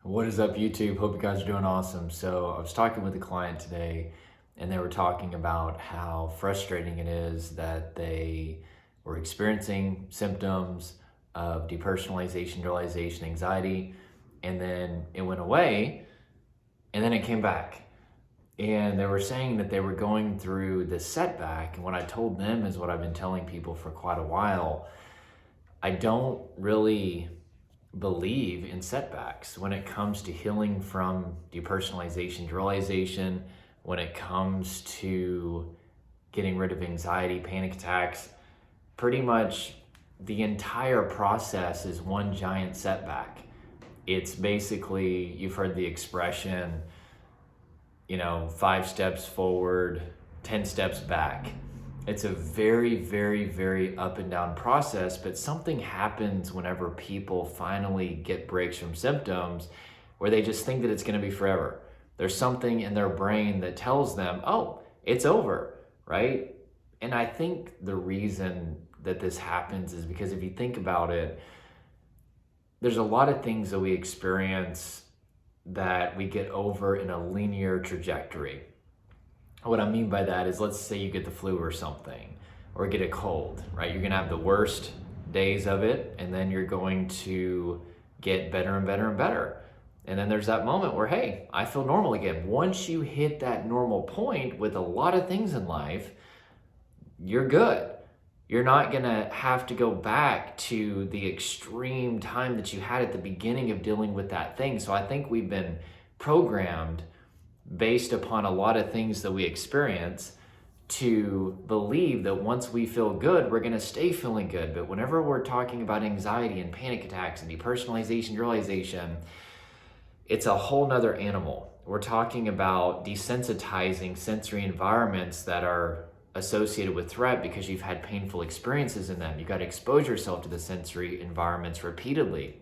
What is up, YouTube? Hope you guys are doing awesome. So I was talking with a client today, and they were talking about how frustrating it is that they were experiencing symptoms of depersonalization-derealization anxiety, and then it went away, and then it came back. And they were saying that they were going through this setback, and what I told them is what I've been telling people for quite a while. I don't really believe in setbacks when it comes to healing from depersonalization, derealization, when it comes to getting rid of anxiety, panic attacks. Pretty much the entire process is one giant setback. It's basically, you've heard the expression, 5 steps forward, 10 steps back. It's a very, very, very up and down process, but something happens whenever people finally get breaks from symptoms where they just think that it's going to be forever. There's something in their brain that tells them, oh, it's over, right? And I think the reason that this happens is because if you think about it, there's a lot of things that we experience that we get over in a linear trajectory. What I mean by that is, let's say you get the flu or something, or get a cold, right? You're gonna have the worst days of it, and then you're going to get better and better and better. And then there's that moment where, hey, I feel normal again. Once you hit that normal point with a lot of things in life, you're good. You're not gonna have to go back to the extreme time that you had at the beginning of dealing with that thing. So I think we've been programmed based upon a lot of things that we experience to believe that once we feel good, we're gonna stay feeling good. But whenever we're talking about anxiety and panic attacks and depersonalization, derealization, it's a whole nother animal. We're talking about desensitizing sensory environments that are associated with threat because you've had painful experiences in them. You got to expose yourself to the sensory environments repeatedly.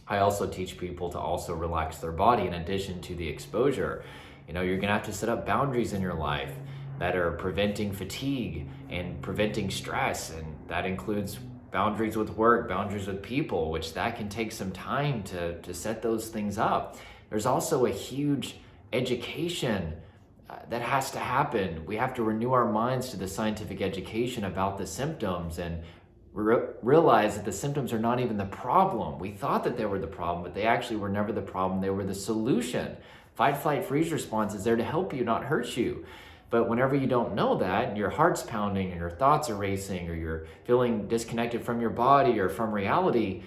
I also teach people to also relax their body in addition to the exposure. You're gonna have to set up boundaries in your life that are preventing fatigue and preventing stress, and that includes boundaries with work, boundaries with people, which that can take some time to set those things up. There's also a huge education that has to happen. We have to renew our minds to the scientific education about the symptoms and realize that the symptoms are not even the problem. We thought that they were the problem, but they actually were never the problem. They were the solution. Fight, flight, freeze response is there to help you, not hurt you. But whenever you don't know that, and your heart's pounding and your thoughts are racing, or you're feeling disconnected from your body or from reality,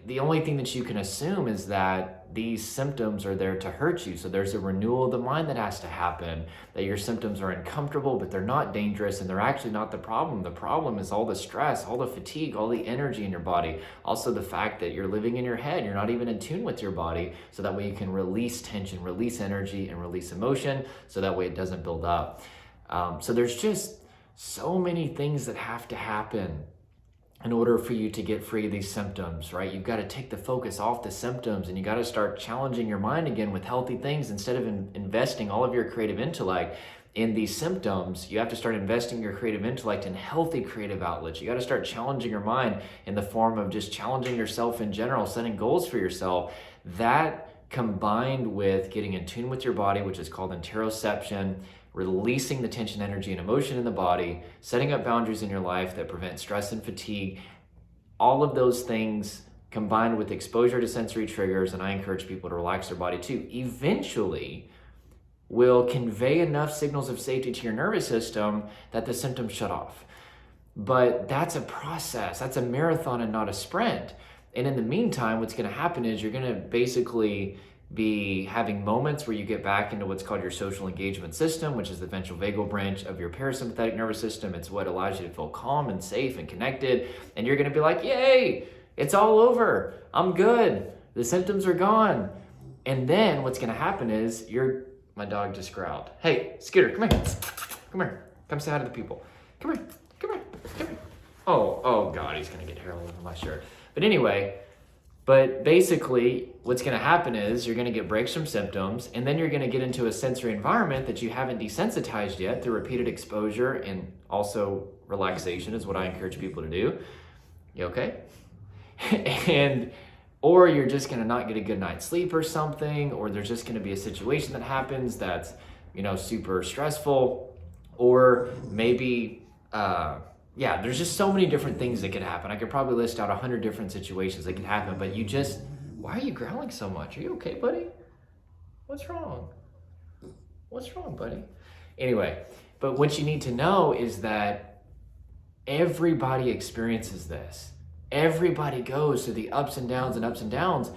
the only thing that you can assume is that these symptoms are there to hurt you. So there's a renewal of the mind that has to happen, that your symptoms are uncomfortable, but they're not dangerous, and they're actually not the problem. The problem is all the stress, all the fatigue, all the energy in your body. Also the fact that you're living in your head, you're not even in tune with your body, so that way you can release tension, release energy, and release emotion, so that way it doesn't build up. So there's just so many things that have to happen in order for you to get free of these symptoms, right? You've got to take the focus off the symptoms, and you got to start challenging your mind again with healthy things. Instead of investing all of your creative intellect in these symptoms, you have to start investing your creative intellect in healthy creative outlets. You got to start challenging your mind in the form of just challenging yourself in general, setting goals for yourself. That combined with getting in tune with your body, which is called interoception, releasing the tension, energy, and emotion in the body, setting up boundaries in your life that prevent stress and fatigue, all of those things combined with exposure to sensory triggers, and I encourage people to relax their body too, eventually will convey enough signals of safety to your nervous system that the symptoms shut off. But that's a process, that's a marathon and not a sprint. And in the meantime, what's gonna happen is you're gonna basically be having moments where you get back into what's called your social engagement system, which is the ventral vagal branch of your parasympathetic nervous system. It's what allows you to feel calm and safe and connected. And you're gonna be like, yay, it's all over. I'm good. The symptoms are gone. And then what's gonna happen is my dog just growled. Hey, Scooter, come here. Come here. Come say hi to the people. Come here. Come here. Come here. Oh God, he's gonna get hair all over my shirt. But anyway, basically what's gonna happen is you're gonna get breaks from symptoms, and then you're gonna get into a sensory environment that you haven't desensitized yet through repeated exposure, and also relaxation is what I encourage people to do. You okay? And or you're just gonna not get a good night's sleep or something, or there's just gonna be a situation that happens that's, super stressful, or maybe, yeah, there's just so many different things that could happen. I could probably list out 100 different situations that could happen, but why are you growling so much? Are you okay, buddy? What's wrong? What's wrong, buddy? Anyway, but what you need to know is that everybody experiences this. Everybody goes through the ups and downs and ups and downs.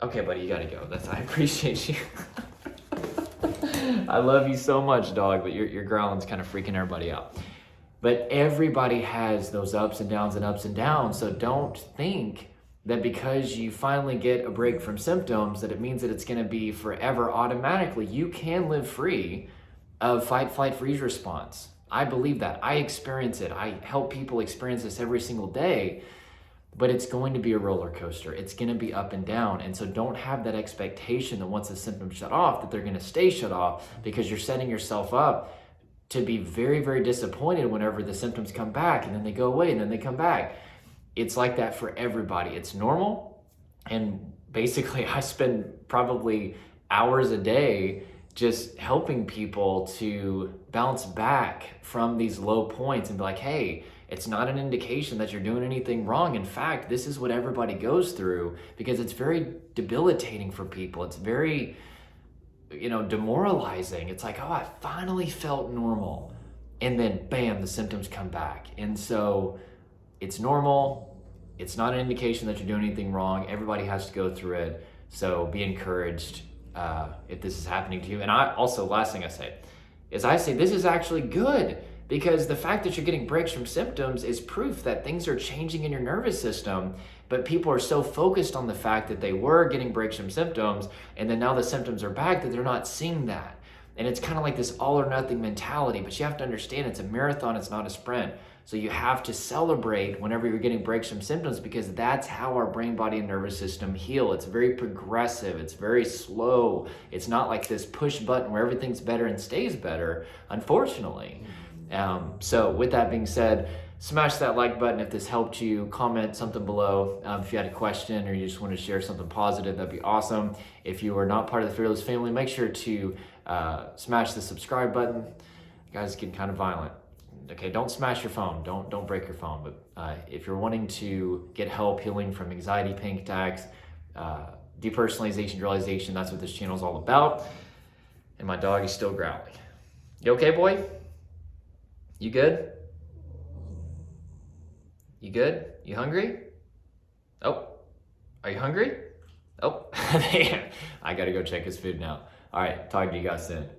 Okay, buddy, you gotta go. I appreciate you. I love you so much, dog, but your growling's kind of freaking everybody out. But everybody has those ups and downs and ups and downs. So don't think that because you finally get a break from symptoms that it means that it's going to be forever automatically. You can live free of fight, flight, freeze response. I believe that. I experience it. I help people experience this every single day, but it's going to be a roller coaster. It's going to be up and down. And so don't have that expectation that once the symptoms shut off, that they're going to stay shut off, because you're setting yourself up to be very, very disappointed whenever the symptoms come back and then they go away and then they come back. It's like that for everybody. It's normal. And basically I spend probably hours a day just helping people to bounce back from these low points and be like, hey, it's not an indication that you're doing anything wrong. In fact, this is what everybody goes through, because it's very debilitating for people. It's very, demoralizing. It's like, oh, I finally felt normal. And then bam, the symptoms come back. And so it's normal. It's not an indication that you're doing anything wrong. Everybody has to go through it. So be encouraged if this is happening to you. And last thing I say is this is actually good, because the fact that you're getting breaks from symptoms is proof that things are changing in your nervous system. But people are so focused on the fact that they were getting breaks from symptoms, and then now the symptoms are back, that they're not seeing that. And it's kind of like this all or nothing mentality, but you have to understand it's a marathon, it's not a sprint. So you have to celebrate whenever you're getting breaks from symptoms, because that's how our brain, body, and nervous system heal. It's very progressive. It's very slow. It's not like this push button where everything's better and stays better, unfortunately. So with that being said, smash that like button if this helped you. Comment something below if you had a question or you just want to share something positive. That'd be awesome. If you are not part of the Fearless family, make sure to smash the subscribe button. You guys, it's getting kind of violent. Okay, don't smash your phone. Don't break your phone. But if you're wanting to get help healing from anxiety, panic attacks, depersonalization-derealization, that's what this channel is all about. And my dog is still growling. You okay, boy? You good? You good? You hungry? Oh, are you hungry? Oh, I gotta go check his food now. All right, talk to you guys soon.